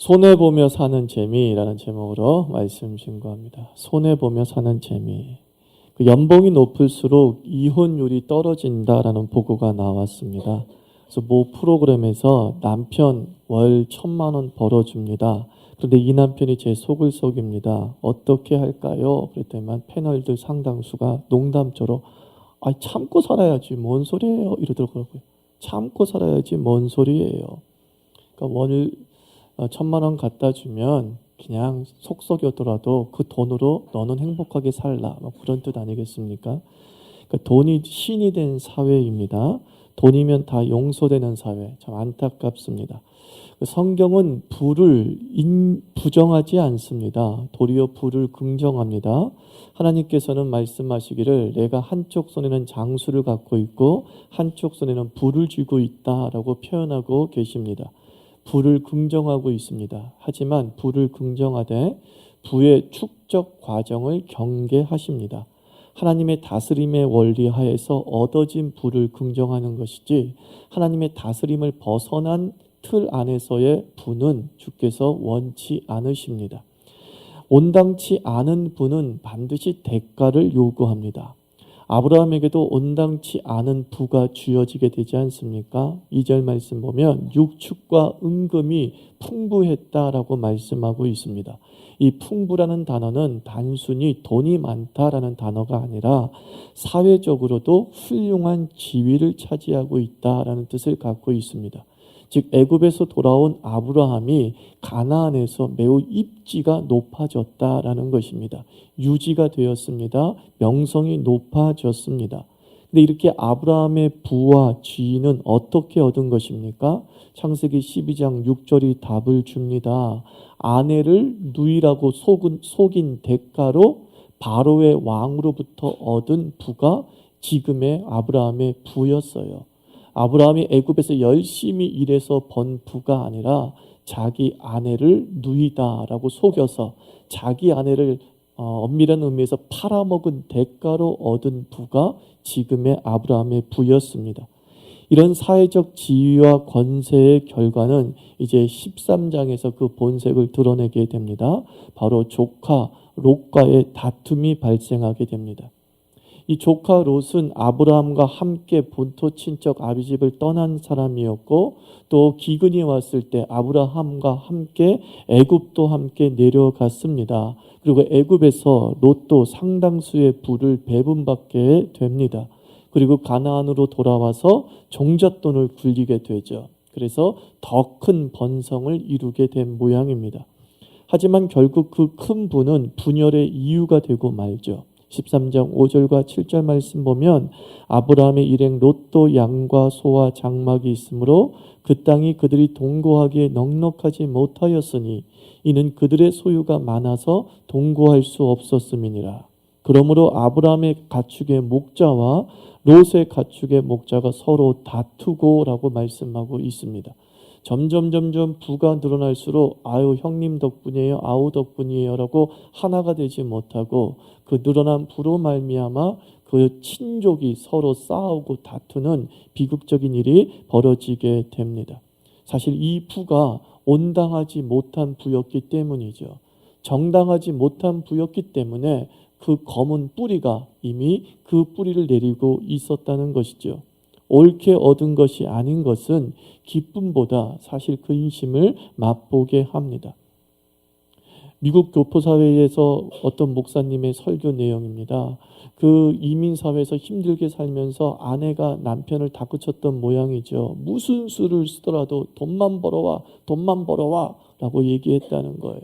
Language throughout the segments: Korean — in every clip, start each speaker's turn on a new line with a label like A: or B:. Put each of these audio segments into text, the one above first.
A: 손해보며 사는 재미라는 제목으로 말씀 증거합니다. 손해보며 사는 재미. 그 연봉이 높을수록 이혼율이 떨어진다라는 보고가 나왔습니다. 그래서 모 프로그램에서 남편 월 1,000만 원 벌어줍니다. 그런데 이 남편이 제 속을 속입니다. 어떻게 할까요? 그랬더니만 패널들 상당수가 농담처럼 참고 살아야지 뭔 소리예요? 이러더라고요. 참고 살아야지 뭔 소리예요. 그러니까 월 1,000만 원 갖다 주면 그냥 속 썩여더라도 그 돈으로 너는 행복하게 살라. 뭐 그런 뜻 아니겠습니까? 그러니까 돈이 신이 된 사회입니다. 돈이면 다 용서되는 사회. 참 안타깝습니다. 성경은 부를 부정하지 않습니다. 도리어 부를 긍정합니다. 하나님께서는 말씀하시기를 내가 한쪽 손에는 장수를 갖고 있고 한쪽 손에는 부를 쥐고 있다라고 표현하고 계십니다. 부를 긍정하고 있습니다. 하지만 부를 긍정하되 부의 축적 과정을 경계하십니다. 하나님의 다스림의 원리 하에서 얻어진 부를 긍정하는 것이지 하나님의 다스림을 벗어난 틀 안에서의 부는 주께서 원치 않으십니다. 온당치 않은 부는 반드시 대가를 요구합니다. 아브라함에게도 온당치 않은 부가 주어지게 되지 않습니까? 2절 말씀 보면 육축과 은금이 풍부했다라고 말씀하고 있습니다. 이 풍부라는 단어는 단순히 돈이 많다라는 단어가 아니라 사회적으로도 훌륭한 지위를 차지하고 있다라는 뜻을 갖고 있습니다. 즉 애굽에서 돌아온 아브라함이 가나안에서 매우 입지가 높아졌다라는 것입니다. 유지가 되었습니다. 명성이 높아졌습니다. 근데 이렇게 아브라함의 부와 지위는 어떻게 얻은 것입니까? 창세기 12장 6절이 답을 줍니다. 아내를 누이라고 속인 대가로 바로의 왕으로부터 얻은 부가 지금의 아브라함의 부였어요. 아브라함이 애굽에서 열심히 일해서 번 부가 아니라 자기 아내를 누이다라고 속여서 자기 아내를 엄밀한 의미에서 팔아먹은 대가로 얻은 부가 지금의 아브라함의 부였습니다. 이런 사회적 지위와 권세의 결과는 이제 13장에서 그 본색을 드러내게 됩니다. 바로 조카 롯과의 다툼이 발생하게 됩니다. 이 조카 롯은 아브라함과 함께 본토 친척 아비집을 떠난 사람이었고 또 기근이 왔을 때 아브라함과 함께 애굽도 함께 내려갔습니다. 그리고 애굽에서 롯도 상당수의 부를 배분받게 됩니다. 그리고 가나안으로 돌아와서 종잣돈을 굴리게 되죠. 그래서 더 큰 번성을 이루게 된 모양입니다. 하지만 결국 그 큰 부는 분열의 이유가 되고 말죠. 13장 5절과 7절 말씀 보면 아브라함의 일행 롯도 양과 소와 장막이 있으므로 그 땅이 그들이 동거하기에 넉넉하지 못하였으니 이는 그들의 소유가 많아서 동거할 수 없었음이니라. 그러므로 아브라함의 가축의 목자와 롯의 가축의 목자가 서로 다투고라고 말씀하고 있습니다. 점점 부가 늘어날수록 아유 형님 덕분이에요, 아우 덕분이에요 라고 하나가 되지 못하고 그 늘어난 부로 말미암아 그 친족이 서로 싸우고 다투는 비극적인 일이 벌어지게 됩니다. 사실 이 부가 온당하지 못한 부였기 때문이죠. 정당하지 못한 부였기 때문에 그 검은 뿌리가 이미 그 뿌리를 내리고 있었다는 것이죠. 옳게 얻은 것이 아닌 것은 기쁨보다 사실 그 인심을 맛보게 합니다. 미국 교포사회에서 어떤 목사님의 설교 내용입니다. 그 이민사회에서 힘들게 살면서 아내가 남편을 다그쳤던 모양이죠. 무슨 수를 쓰더라도 돈만 벌어와 라고 얘기했다는 거예요.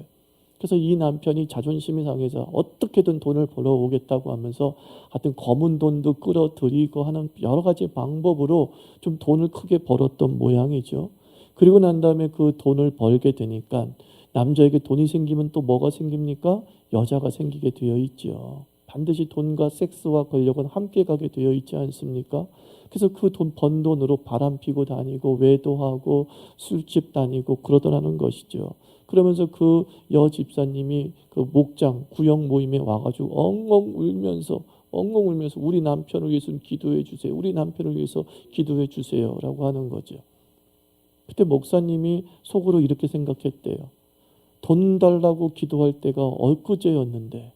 A: 그래서 이 남편이 자존심이 상해서 어떻게든 돈을 벌어오겠다고 하면서 하여튼 검은 돈도 끌어들이고 하는 여러 가지 방법으로 좀 돈을 크게 벌었던 모양이죠. 그리고 난 다음에 그 돈을 벌게 되니까 남자에게 돈이 생기면 또 뭐가 생깁니까? 여자가 생기게 되어 있죠. 반드시 돈과 섹스와 권력은 함께 가게 되어 있지 않습니까? 그래서 그 번 돈으로 바람 피고 다니고 외도하고 술집 다니고 그러더라는 것이죠. 그러면서 그 여집사님이 그 목장 구역 모임에 와가지고 엉엉 울면서 우리 남편을 위해서 기도해 주세요. 우리 남편을 위해서 기도해 주세요 라고 하는 거죠. 그때 목사님이 속으로 이렇게 생각했대요. 돈 달라고 기도할 때가 엊그제였는데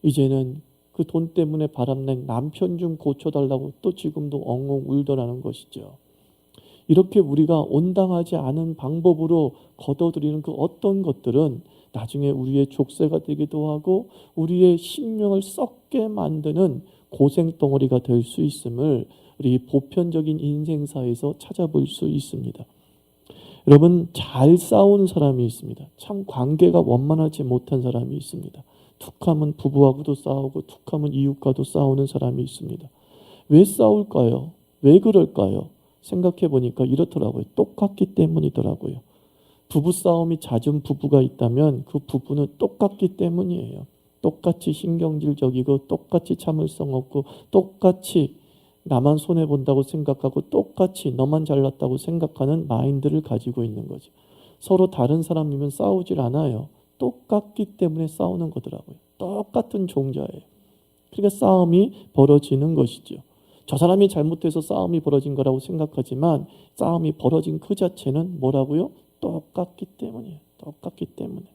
A: 이제는 그 돈 때문에 바람낸 남편 좀 고쳐달라고 또 지금도 엉엉 울더라는 것이죠. 이렇게 우리가 온당하지 않은 방법으로 거둬들이는 그 어떤 것들은 나중에 우리의 족쇄가 되기도 하고 우리의 심령을 썩게 만드는 고생덩어리가 될 수 있음을 우리 보편적인 인생사에서 찾아볼 수 있습니다. 여러분, 잘 싸우는 사람이 있습니다. 참 관계가 원만하지 못한 사람이 있습니다. 툭하면 부부하고도 싸우고 툭하면 이웃과도 싸우는 사람이 있습니다. 왜 싸울까요? 왜 그럴까요? 생각해 보니까 이렇더라고요. 똑같기 때문이더라고요. 부부싸움이 잦은 부부가 있다면 그 부부는 똑같기 때문이에요. 똑같이 신경질적이고 똑같이 참을성 없고 똑같이 나만 손해본다고 생각하고 똑같이 너만 잘났다고 생각하는 마인드를 가지고 있는 거죠. 서로 다른 사람이면 싸우질 않아요. 똑같기 때문에 싸우는 거더라고요. 똑같은 종자예요. 그러니까 싸움이 벌어지는 것이죠. 저 사람이 잘못해서 싸움이 벌어진 거라고 생각하지만 싸움이 벌어진 그 자체는 뭐라고요? 똑같기 때문이에요. 똑같기 때문에.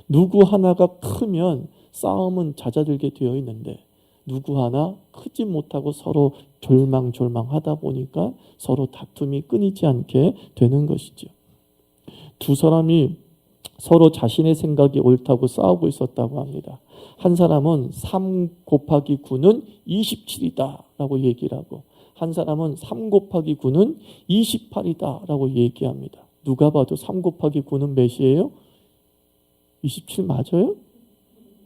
A: 누구 하나가 크면 싸움은 잦아들게 되어 있는데 누구 하나 크지 못하고 서로 졸망졸망하다 보니까 서로 다툼이 끊이지 않게 되는 것이죠. 두 사람이 서로 자신의 생각이 옳다고 싸우고 있었다고 합니다. 한 사람은 3 곱하기 9는 27이다 라고 얘기를 하고 한 사람은 3 곱하기 9는 28이다 라고 얘기합니다. 누가 봐도 3 곱하기 9는 몇이에요? 27 맞아요?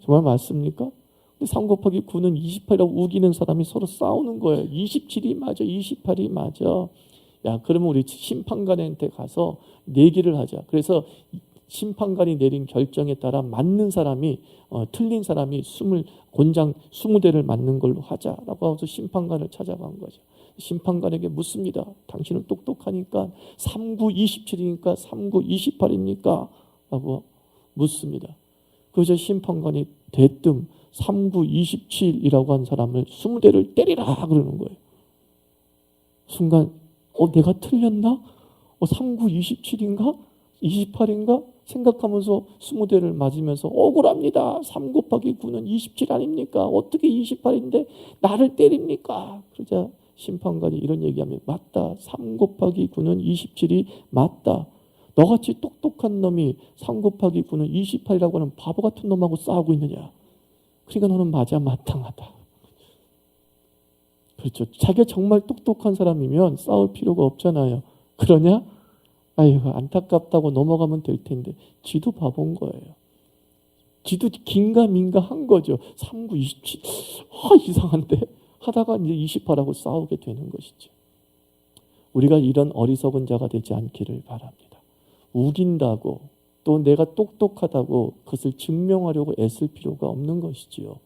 A: 정말 맞습니까? 근데 3 곱하기 9는 28이라고 우기는 사람이 서로 싸우는 거예요. 27이 맞아, 28이 맞아. 야, 그러면 우리 심판관한테 가서 내기를 하자. 그래서 심판관이 내린 결정에 따라 맞는 사람이 틀린 사람이 곤장 20대를 맞는 걸로 하자라고 해서 심판관을 찾아간 거죠. 심판관에게 묻습니다. 당신은 똑똑하니까 39, 27이니까 39, 28입니까? 라고 묻습니다. 그저 심판관이 대뜸 39, 27이라고 한 사람을 20대를 때리라 그러는 거예요. 순간 내가 틀렸나? 39, 27인가? 28인가? 생각하면서 20대를 맞으면서 억울합니다. 3 곱하기 9는 27 아닙니까? 어떻게 28인데 나를 때립니까? 그러자 심판관이 이런 얘기하면 맞다. 3 곱하기 9는 27이 맞다. 너같이 똑똑한 놈이 3 곱하기 9는 28이라고 하는 바보 같은 놈하고 싸우고 있느냐? 그러니까 너는 맞아 마땅하다. 그렇죠. 자기가 정말 똑똑한 사람이면 싸울 필요가 없잖아요. 그러냐? 아이고 안타깝다고 넘어가면 될 텐데 지도 바본 거예요. 지도 긴가민가 한 거죠. 39, 27 이상한데 하다가 이제 28하고 싸우게 되는 것이죠. 우리가 이런 어리석은 자가 되지 않기를 바랍니다. 우긴다고 또 내가 똑똑하다고 그것을 증명하려고 애쓸 필요가 없는 것이지요.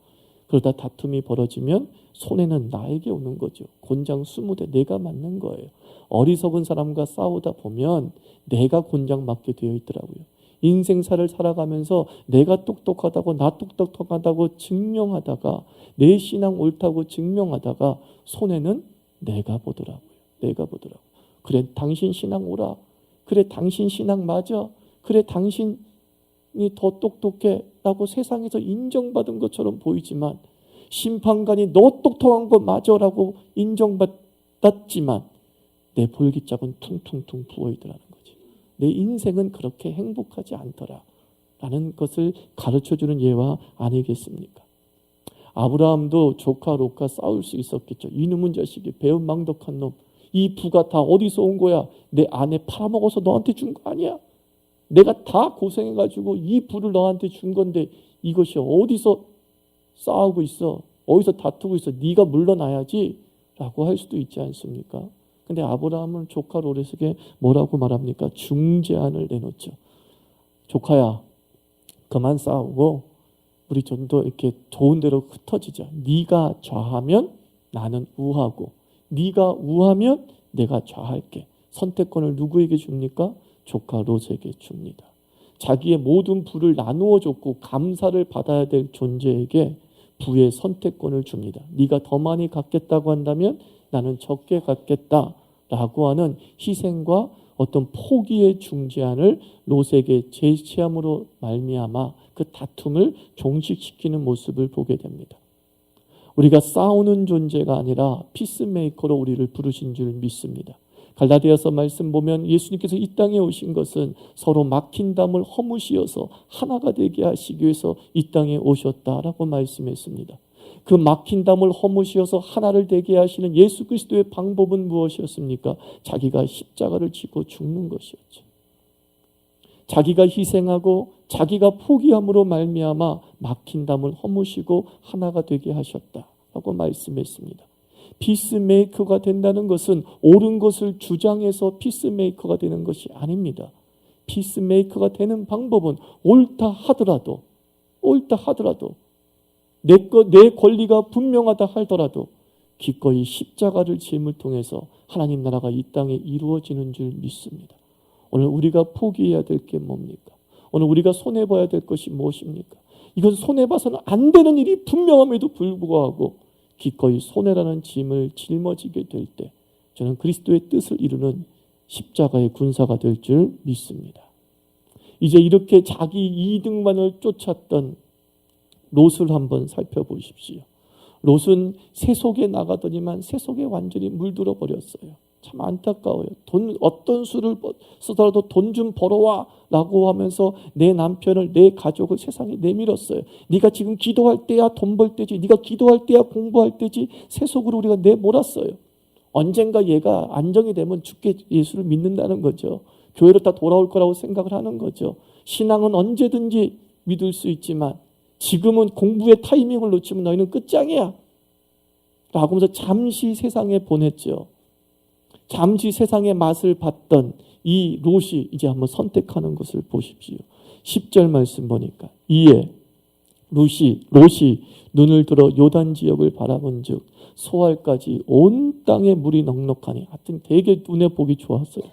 A: 그러다 다툼이 벌어지면 손해는 나에게 오는 거죠. 곤장 20대 내가 맞는 거예요. 어리석은 사람과 싸우다 보면 내가 곤장 맞게 되어 있더라고요. 인생사를 살아가면서 내가 똑똑하다고 나 똑똑하다고 증명하다가 내 신앙 옳다고 증명하다가 손해는 내가 보더라고요. 내가 보더라고요. 그래 당신 신앙 옳아. 그래 당신 신앙 맞아. 그래 당신이 더 똑똑해 라고 세상에서 인정받은 것처럼 보이지만 심판관이 너 똑똑한 거 맞아 라고 인정받았지만 내 볼기짝은 퉁퉁퉁 부어있더라는 거지. 내 인생은 그렇게 행복하지 않더라 라는 것을 가르쳐주는 예화 아니겠습니까? 아브라함도 조카 롯과 싸울 수 있었겠죠. 이놈은 자식이 배은망덕한 놈. 이 부가 다 어디서 온 거야? 내 아내 팔아먹어서 너한테 준 거 아니야? 내가 다 고생해가지고 이 부를 너한테 준 건데 이것이 어디서 싸우고 있어? 어디서 다투고 있어? 네가 물러나야지 라고 할 수도 있지 않습니까? 근데 아브라함은 조카 롯에게 뭐라고 말합니까? 중재안을 내놓죠. 조카야 그만 싸우고 우리 좀 더 이렇게 좋은 데로 흩어지자. 네가 좌하면 나는 우하고 네가 우하면 내가 좌할게. 선택권을 누구에게 줍니까? 조카 롯에게 줍니다. 자기의 모든 부를 나누어 줬고 감사를 받아야 될 존재에게 부의 선택권을 줍니다. 네가 더 많이 갖겠다고 한다면 나는 적게 갖겠다라고 하는 희생과 어떤 포기의 중재안을 롯에게 제시함으로 말미암아 그 다툼을 종식시키는 모습을 보게 됩니다. 우리가 싸우는 존재가 아니라 피스메이커로 우리를 부르신 줄 믿습니다. 갈라디아서 말씀 보면 예수님께서 이 땅에 오신 것은 서로 막힌 담을 허무시어서 하나가 되게 하시기 위해서 이 땅에 오셨다라고 말씀했습니다. 그 막힌 담을 허무시어서 하나를 되게 하시는 예수 그리스도의 방법은 무엇이었습니까? 자기가 십자가를 지고 죽는 것이었죠. 자기가 희생하고 자기가 포기함으로 말미암아 막힌 담을 허무시고 하나가 되게 하셨다라고 말씀했습니다. 피스메이커가 된다는 것은 옳은 것을 주장해서 피스메이커가 되는 것이 아닙니다. 피스메이커가 되는 방법은 옳다 하더라도 내 권리가 분명하다 하더라도 기꺼이 십자가를 짐을 통해서 하나님 나라가 이 땅에 이루어지는 줄 믿습니다. 오늘 우리가 포기해야 될 게 뭡니까? 오늘 우리가 손해봐야 될 것이 무엇입니까? 이건 손해봐서는 안 되는 일이 분명함에도 불구하고 기꺼이 손해라는 짐을 짊어지게 될 때 저는 그리스도의 뜻을 이루는 십자가의 군사가 될 줄 믿습니다. 이제 이렇게 자기 이득만을 쫓았던 롯을 한번 살펴보십시오. 롯은 세속에 나가더니만 세속에 완전히 물들어 버렸어요. 참 안타까워요. 어떤 수를 쓰더라도 돈 좀 벌어와 라고 하면서 내 남편을 내 가족을 세상에 내밀었어요. 네가 지금 기도할 때야 돈 벌 때지, 네가 기도할 때야 공부할 때지, 세속으로 우리가 내몰았어요. 언젠가 얘가 안정이 되면 죽게 예수를 믿는다는 거죠. 교회로 다 돌아올 거라고 생각을 하는 거죠. 신앙은 언제든지 믿을 수 있지만 지금은 공부의 타이밍을 놓치면 너희는 끝장이야 라고 하면서 잠시 세상에 보냈죠. 잠시 세상의 맛을 봤던 이 롯이 이제 한번 선택하는 것을 보십시오. 10절 말씀 보니까 이에 롯이 눈을 들어 요단 지역을 바라본 즉 소알까지 온 땅에 물이 넉넉하니, 하여튼 되게 눈에 보기 좋았어요.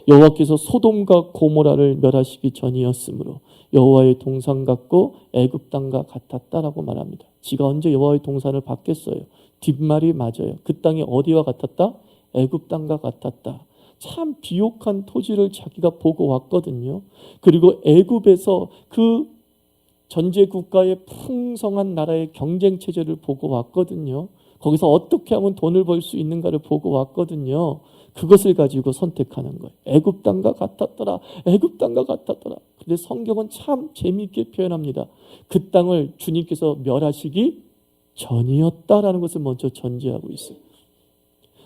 A: 여호와께서 소돔과 고모라를 멸하시기 전이었으므로 여호와의 동산 같고 애굽 땅과 같았다라고 말합니다. 지가 언제 여호와의 동산을 받겠어요? 뒷말이 맞아요. 그 땅이 어디와 같았다? 애굽 땅과 같았다. 참 비옥한 토지를 자기가 보고 왔거든요. 그리고 애굽에서 그 전제 국가의 풍성한 나라의 경쟁 체제를 보고 왔거든요. 거기서 어떻게 하면 돈을 벌 수 있는가를 보고 왔거든요. 그것을 가지고 선택하는 거예요. 애굽 땅과 같았더라. 애굽 땅과 같았더라. 근데 성경은 참 재미있게 표현합니다. 그 땅을 주님께서 멸하시기 전이었다라는 것을 먼저 전제하고 있어요.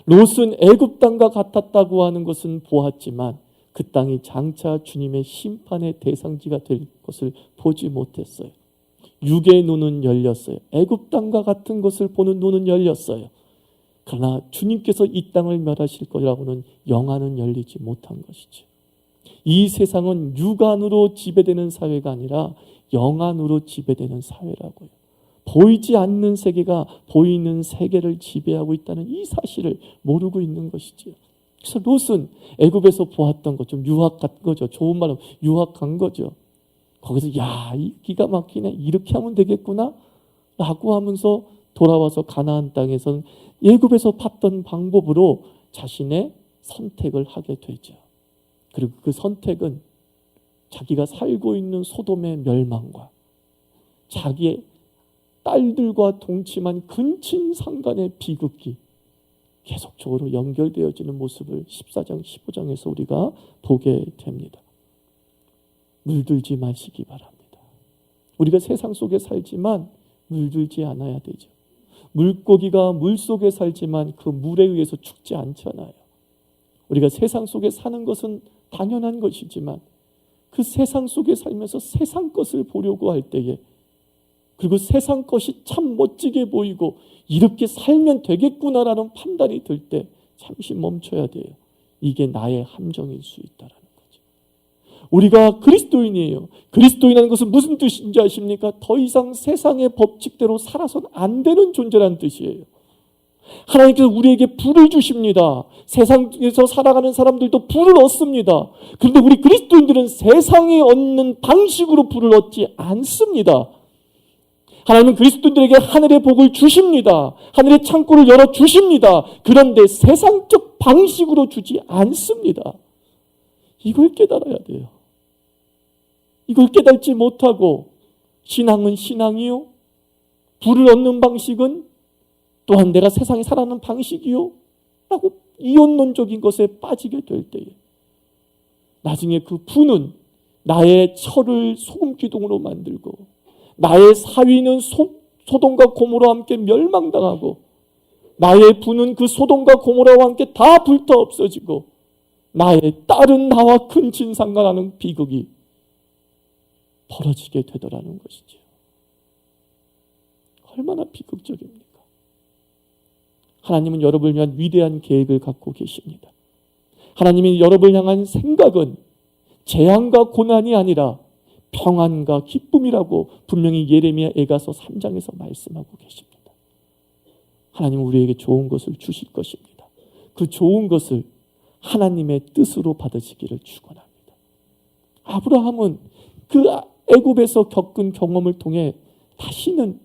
A: 롯은 애굽 땅과 같았다고 하는 것은 보았지만 그 땅이 장차 주님의 심판의 대상지가 될 것을 보지 못했어요. 육의 눈은 열렸어요. 애굽 땅과 같은 것을 보는 눈은 열렸어요. 그러나 주님께서 이 땅을 멸하실 거라고는 영안은 열리지 못한 것이죠. 이 세상은 육안으로 지배되는 사회가 아니라 영안으로 지배되는 사회라고요. 보이지 않는 세계가 보이는 세계를 지배하고 있다는 이 사실을 모르고 있는 것이지요. 그래서 롯은 애굽에서 보았던 것, 좀 유학한 거죠. 좋은 말로 유학한 거죠. 거기서 야, 이 기가 막히네, 이렇게 하면 되겠구나 라고 하면서 돌아와서 가나안 땅에서는 애굽에서 봤던 방법으로 자신의 선택을 하게 되죠. 그리고 그 선택은 자기가 살고 있는 소돔의 멸망과 자기의 딸들과 동침한 근친상간의 비극이 계속적으로 연결되어지는 모습을 14장, 15장에서 우리가 보게 됩니다. 물들지 마시기 바랍니다. 우리가 세상 속에 살지만 물들지 않아야 되죠. 물고기가 물 속에 살지만 그 물에 의해서 죽지 않잖아요. 우리가 세상 속에 사는 것은 당연한 것이지만 그 세상 속에 살면서 세상 것을 보려고 할 때에, 그리고 세상 것이 참 멋지게 보이고 이렇게 살면 되겠구나라는 판단이 들 때 잠시 멈춰야 돼요. 이게 나의 함정일 수 있다라는 거죠. 우리가 그리스도인이에요. 그리스도인이라는 것은 무슨 뜻인지 아십니까? 더 이상 세상의 법칙대로 살아서는 안 되는 존재라는 뜻이에요. 하나님께서 우리에게 불을 주십니다. 세상에서 살아가는 사람들도 불을 얻습니다. 그런데 우리 그리스도인들은 세상에 얻는 방식으로 불을 얻지 않습니다. 하나님은 그리스도인들에게 하늘의 복을 주십니다. 하늘의 창고를 열어주십니다. 그런데 세상적 방식으로 주지 않습니다. 이걸 깨달아야 돼요. 이걸 깨닫지 못하고 신앙은 신앙이요, 부를 얻는 방식은 또한 내가 세상에 살아가는 방식이요 라고 이혼론적인 것에 빠지게 될 때에 나중에 그 부는 나의 철을 소금 기둥으로 만들고 나의 사위는 소돔과 고모라와 함께 멸망당하고 나의 부는 그 소돔과 고모라와 함께 다 불타 없어지고 나의 딸은 나와 큰 진상가라는 비극이 벌어지게 되더라는 것이죠. 얼마나 비극적입니까? 하나님은 여러분을 위한 위대한 계획을 갖고 계십니다. 하나님이 여러분을 향한 생각은 재앙과 고난이 아니라 평안과 기쁨이라고 분명히 예레미야 에가서 3장에서 말씀하고 계십니다. 하나님은 우리에게 좋은 것을 주실 것입니다. 그 좋은 것을 하나님의 뜻으로 받으시기를 축원합니다. 아브라함은 그 애굽에서 겪은 경험을 통해 다시는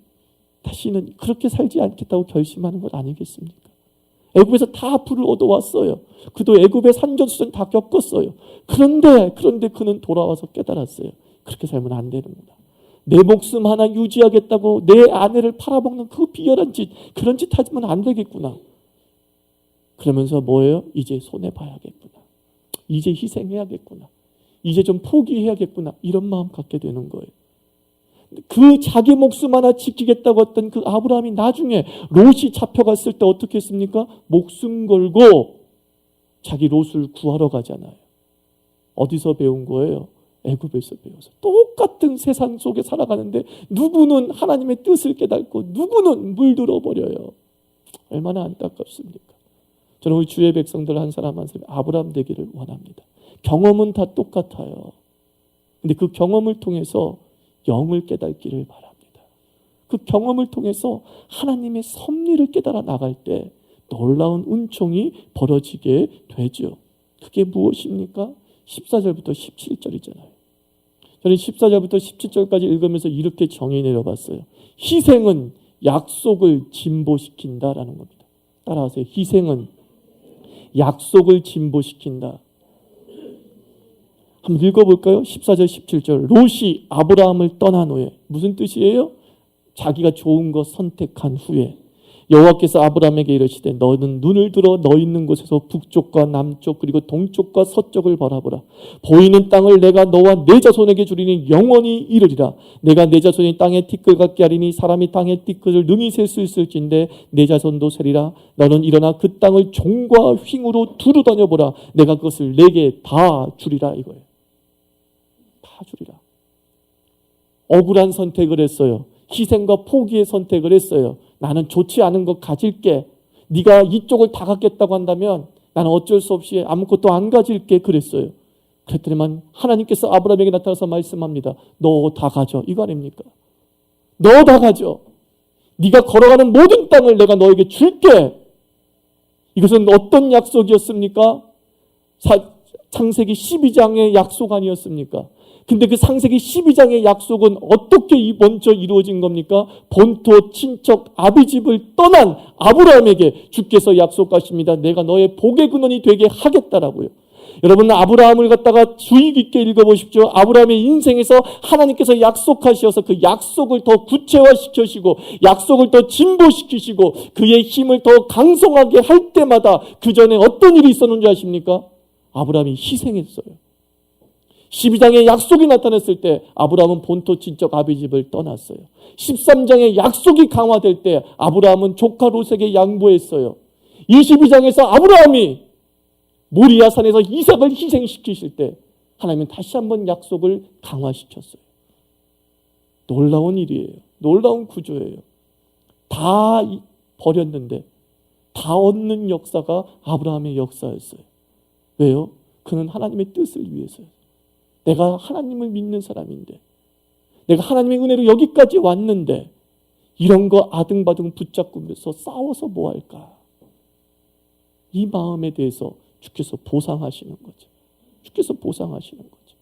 A: 그렇게 살지 않겠다고 결심하는 것 아니겠습니까? 애굽에서 다 불을 얻어왔어요. 그도 애굽의 산전수전 다 겪었어요. 그런데 그는 돌아와서 깨달았어요. 그렇게 살면 안 되는구나. 내 목숨 하나 유지하겠다고 내 아내를 팔아먹는 그 비열한 짓, 그런 짓 하면 안 되겠구나. 그러면서 뭐예요? 이제 손해봐야겠구나. 이제 희생해야겠구나. 이제 좀 포기해야겠구나. 이런 마음 갖게 되는 거예요. 그 자기 목숨 하나 지키겠다고 했던 그 아브라함이 나중에 롯이 잡혀갔을 때 어떻게 했습니까? 목숨 걸고 자기 롯을 구하러 가잖아요. 어디서 배운 거예요? 애굽에서 배워서. 똑같은 세상 속에 살아가는데 누구는 하나님의 뜻을 깨닫고 누구는 물들어 버려요. 얼마나 안타깝습니까? 저는 우리 주의 백성들 한 사람 한 사람이 아브라함 되기를 원합니다. 경험은 다 똑같아요. 근데 그 경험을 통해서 영을 깨닫기를 바랍니다. 그 경험을 통해서 하나님의 섭리를 깨달아 나갈 때 놀라운 은총이 벌어지게 되죠. 그게 무엇입니까? 14절부터 17절이잖아요. 저는 14절부터 17절까지 읽으면서 이렇게 정의 내려봤어요. 희생은 약속을 진보시킨다라는 겁니다. 따라하세요. 희생은 약속을 진보시킨다. 한번 읽어볼까요? 14절 17절. 롯이 아브라함을 떠난 후에, 무슨 뜻이에요? 자기가 좋은 것 선택한 후에 여호와께서 아브라함에게 이르시되 너는 눈을 들어 너 있는 곳에서 북쪽과 남쪽 그리고 동쪽과 서쪽을 바라보라. 보이는 땅을 내가 너와 내 자손에게 주리니 영원히 이르리라. 내가 내 자손이 땅의 티끌 같게 하리니 사람이 땅의 티끌을 능히 셀 수 있을진데 내 자손도 세리라. 너는 일어나 그 땅을 종과 휭으로 두루 다녀보라. 내가 그것을 내게 다 주리라 이거예요. 다 주리라. 억울한 선택을 했어요. 희생과 포기의 선택을 했어요. 나는 좋지 않은 것 가질게. 네가 이쪽을 다 갖겠다고 한다면 나는 어쩔 수 없이 아무것도 안 가질게 그랬어요. 그랬더니만 하나님께서 아브라함에게 나타나서 말씀합니다. 너 다 가져. 이거 아닙니까? 너 다 가져. 네가 걸어가는 모든 땅을 내가 너에게 줄게. 이것은 어떤 약속이었습니까? 창세기 12장의 약속 아니었습니까? 근데 그 창세기 12장의 약속은 어떻게 먼저 이루어진 겁니까? 본토 친척 아비집을 떠난 아브라함에게 주께서 약속하십니다. 내가 너의 복의 근원이 되게 하겠다라고요. 여러분 아브라함을 갖다가 주의 깊게 읽어보십시오. 아브라함의 인생에서 하나님께서 약속하셔서 그 약속을 더 구체화시키시고 약속을 더 진보시키시고 그의 힘을 더 강성하게 할 때마다 그 전에 어떤 일이 있었는지 아십니까? 아브라함이 희생했어요. 12장에 약속이 나타났을 때 아브라함은 본토 친척 아비집을 떠났어요. 13장에 약속이 강화될 때 아브라함은 조카 롯에게 양보했어요. 22장에서 아브라함이 모리아산에서 이삭을 희생시키실 때 하나님은 다시 한번 약속을 강화시켰어요. 놀라운 일이에요. 놀라운 구조예요. 다 버렸는데 다 얻는 역사가 아브라함의 역사였어요. 왜요? 그는 하나님의 뜻을 위해서요. 내가 하나님을 믿는 사람인데 내가 하나님의 은혜로 여기까지 왔는데 이런 거 아등바등 붙잡고면서 싸워서 뭐 할까? 이 마음에 대해서 주께서 보상하시는 거죠. 주께서 보상하시는 거죠.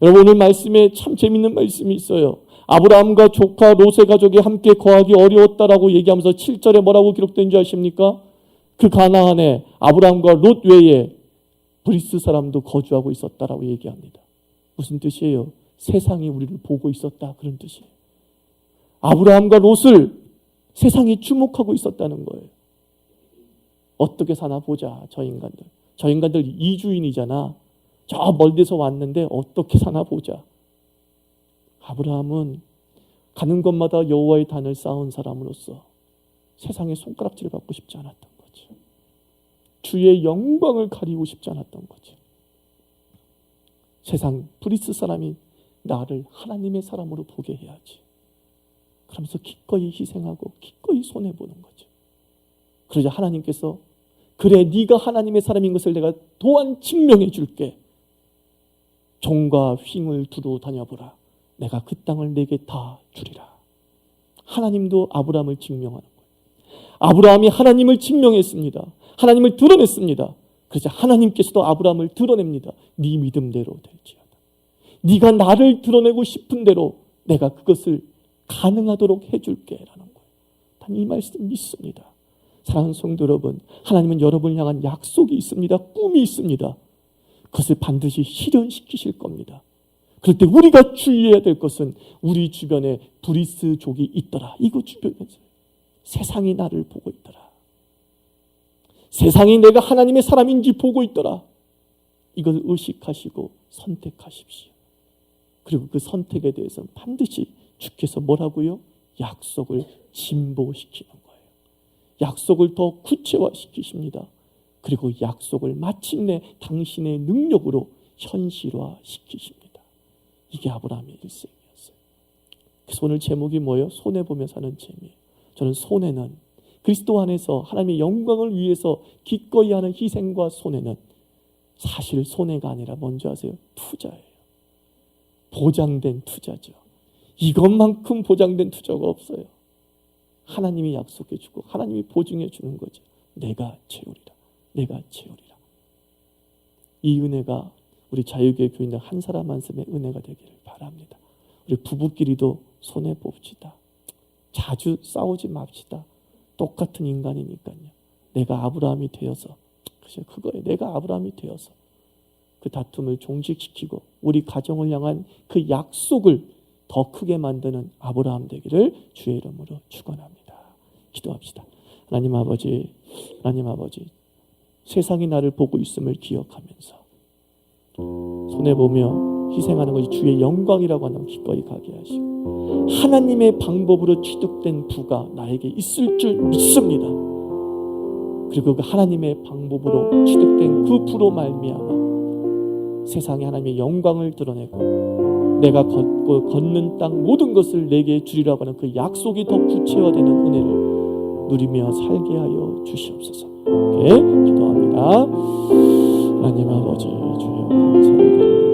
A: 여러분 오늘 말씀에 참 재밌는 말씀이 있어요. 아브라함과 조카 롯의 가족이 함께 거하기 어려웠다라고 얘기하면서 7절에 뭐라고 기록된 줄 아십니까? 그 가나안에 아브라함과 롯 외에 브리스 사람도 거주하고 있었다라고 얘기합니다. 무슨 뜻이에요? 세상이 우리를 보고 있었다, 그런 뜻이에요. 아브라함과 롯을 세상이 주목하고 있었다는 거예요. 어떻게 사나 보자, 저 인간들 이주인이잖아. 저 멀리서 왔는데 어떻게 사나 보자. 아브라함은 가는 곳마다 여호와의 단을 쌓은 사람으로서 세상의 손가락질을 받고 싶지 않았던 거죠. 주의 영광을 가리고 싶지 않았던 거죠. 세상 브리스 사람이 나를 하나님의 사람으로 보게 해야지. 그러면서 기꺼이 희생하고 기꺼이 손해보는 거죠. 그러자 하나님께서 그래, 네가 하나님의 사람인 것을 내가 또한 증명해 줄게. 종과 휭을 두루 다녀보라. 내가 그 땅을 내게 다 주리라. 하나님도 아브라함을 증명하는 거예요. 아브라함이 하나님을 증명했습니다. 하나님을 드러냈습니다. 그래서 하나님께서도 아브라함을 드러냅니다. 네 믿음대로 될지어다. 네가 나를 드러내고 싶은 대로 내가 그것을 가능하도록 해줄게 라는 거예요. 단 이 말씀 믿습니다. 사랑하는 성도 여러분, 하나님은 여러분을 향한 약속이 있습니다. 꿈이 있습니다. 그것을 반드시 실현시키실 겁니다. 그럴 때 우리가 주의해야 될 것은 우리 주변에 브리스족이 있더라. 이거 주변에서 세상이 나를 보고 있더라. 세상이 내가 하나님의 사람인지 보고 있더라. 이걸 의식하시고 선택하십시오. 그리고 그 선택에 대해서는 반드시 주께서 뭐라고요? 약속을 진보시키는 거예요. 약속을 더 구체화시키십니다. 그리고 약속을 마침내 당신의 능력으로 현실화시키십니다. 이게 아브라함의 일생이었어요. 그래서 오늘 제목이 뭐예요? 손해보며 사는 재미. 저는 손해는 그리스도 안에서 하나님의 영광을 위해서 기꺼이 하는 희생과 손해는 사실 손해가 아니라 뭔지 아세요? 투자예요. 보장된 투자죠. 이것만큼 보장된 투자가 없어요. 하나님이 약속해 주고 하나님이 보증해 주는 거죠. 내가 채우리라. 내가 채우리라. 이 은혜가 우리 자유교회 교인들 한 사람 한 사람의 은혜가 되기를 바랍니다. 우리 부부끼리도 손해봅시다. 자주 싸우지 맙시다. 똑같은 인간이니까요. 내가 아브라함이 되어서, 그거예요. 내가 아브라함이 되어서 그 다툼을 종식시키고 우리 가정을 향한 그 약속을 더 크게 만드는 아브라함 되기를 주의 이름으로 축원합니다. 기도합시다. 하나님 아버지, 세상이 나를 보고 있음을 기억하면서 손해보며 희생하는 것이 주의 영광이라고 하는 기꺼이 가게 하시고 하나님의 방법으로 취득된 부가 나에게 있을 줄 믿습니다. 그리고 그 하나님의 방법으로 취득된 그 부로 말미암아 세상에 하나님의 영광을 드러내고 내가 걷는 땅 모든 것을 내게 주리라고 하는 그 약속이 더 구체화되는 은혜를 누리며 살게 하여 주시옵소서. 네, 기도합니다. 하나님 아버지 주여 감사드립니다.